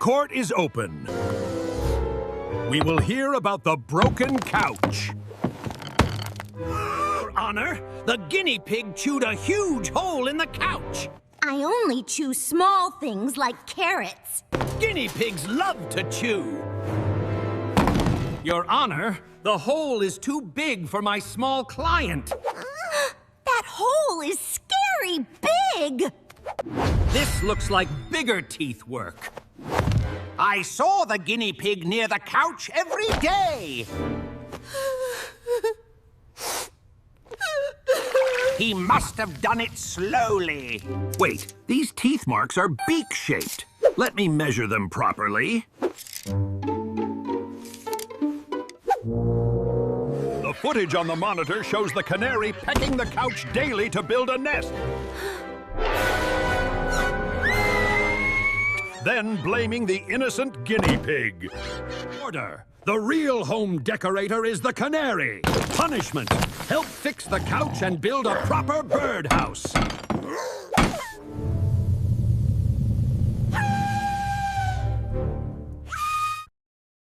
Court is open. We will hear about the broken couch. Your Honor, the guinea pig chewed a huge hole in the couch. I only chew small things like carrots. Guinea pigs love to chew. Your Honor, the hole is too big for my small client. That hole is scary big! This looks like bigger teeth work. I saw the guinea pig near the couch every day. He must have done it slowly. Wait, these teeth marks are beak-shaped. Let me measure them properly. The footage on the monitor shows the canary pecking the couch daily to build a nest. Then blaming the innocent guinea pig. Order! The real home decorator is the canary. Punishment! Help fix the couch and build a proper birdhouse.